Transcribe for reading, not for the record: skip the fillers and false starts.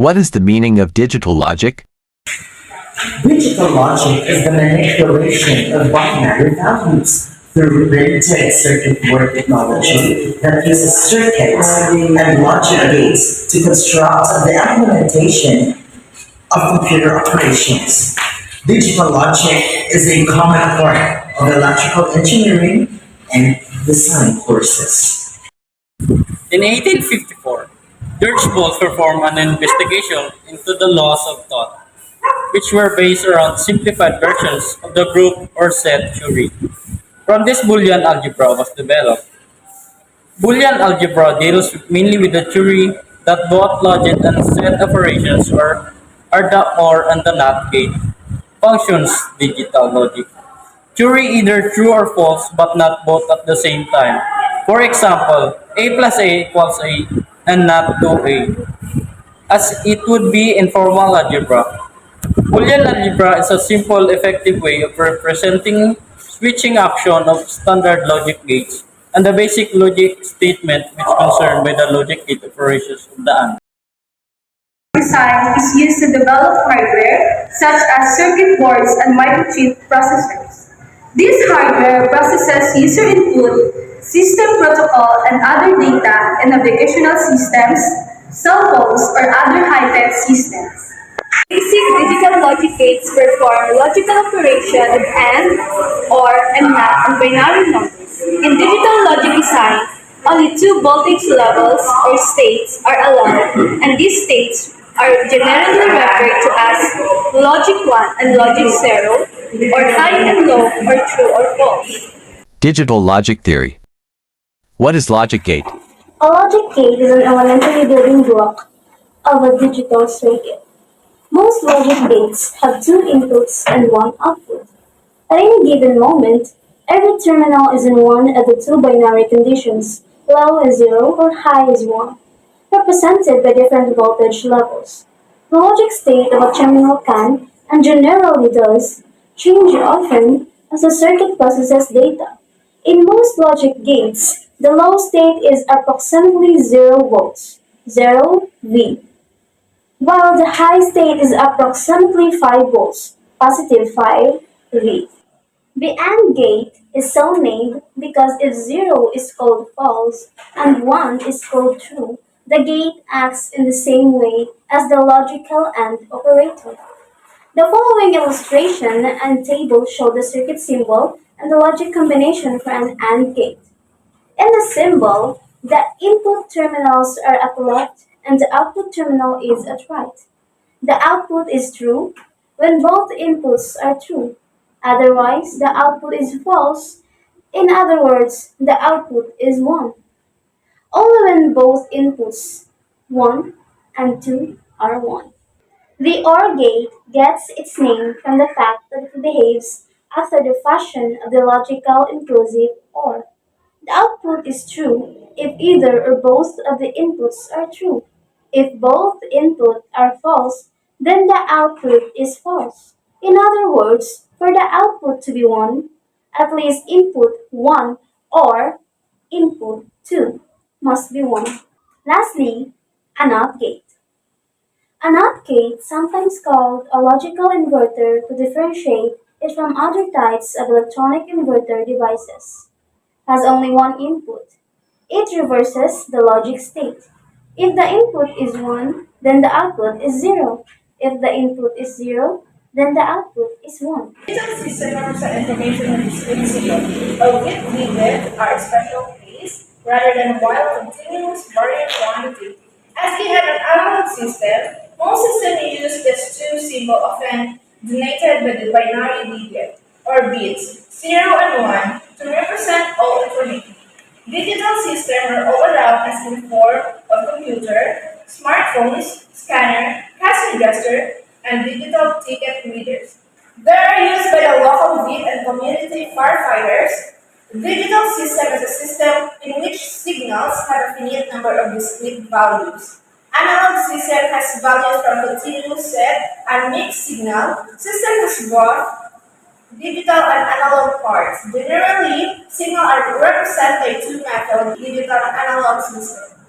What is the meaning of digital logic? Digital logic is the manipulation of binary values through printed circuit board technology that uses circuits and logic gates to construct the implementation of computer operations. Digital logic is a common part of electrical engineering and design courses. In 1854, George Bolt performed an investigation into the laws of thought, which were based around simplified versions of the group or set theory. From this Boolean algebra was developed. Boolean algebra deals mainly with the theory that both logic and set operations are the or and the not gate functions digital logic. Theory either true or false but not both at the same time. For example, a plus a equals a and not 2a, as it would be in formal algebra. Boolean algebra is a simple, effective way of representing switching action of standard logic gates and the basic logic statement which concerned by the logic gate operations of the AND. Design is used to develop hardware such as circuit boards and microchip processors. This hardware processes user input, system protocol, and other data in navigational systems, cell phones, or other high-tech systems. Basic digital logic gates perform logical operation of AND, OR, and NOT on binary numbers. In digital logic design, only two voltage levels or states are allowed, and these states are generally referred to as logic 1 and logic 0, or high and low, or true or false. Digital logic theory. What is logic gate? A logic gate is an elementary building block of a digital circuit. Most logic gates have two inputs and one output. At any given moment, every terminal is in one of the two binary conditions, low is 0 or high is 1, represented by different voltage levels. The logic state of a terminal can, and generally does, change often as the circuit processes data. In most logic gates, the low state is approximately 0 volts, 0 V, while the high state is approximately 5 volts, positive 5 V. The AND gate is so named because if 0 is called false and 1 is called true, the gate acts in the same way as the logical AND operator. The following illustration and table show the circuit symbol and the logic combination for an AND gate. In the symbol, the input terminals are at left and the output terminal is at right. The output is true when both inputs are true. Otherwise, the output is false. In other words, the output is 1. Only when both inputs 1 and 2 are 1. The OR gate gets its name from the fact that it behaves after the fashion of the logical inclusive OR. The output is true if either or both of the inputs are true. If both inputs are false, then the output is false. In other words, for the output to be 1, at least input 1 or input 2 must be 1. Lastly, a NOT gate. A NOT gate, sometimes called a logical inverter to differentiate it from other types of electronic inverter devices, has only one input. It reverses the logic state. If the input is 1, then the output is 0. If the input is 0, then the output is 1. Digital system represent information in discrete signal, of which digits are special phase rather than while continuous variant quantity. As in an analog system, most systems use just two symbols often denoted by the binary digit or bits 0 and 1 to represent all information. Digital systems are all around as in form of computer, smartphones, scanner, cash register, and digital ticket readers. They are used by the local beat and community firefighters. Digital system is a system in which signals have a finite number of discrete values. Analog system has values from continuous set and mixed signal. System has both digital and analog parts. Generally, signals are represented by two methods, digital and analog system.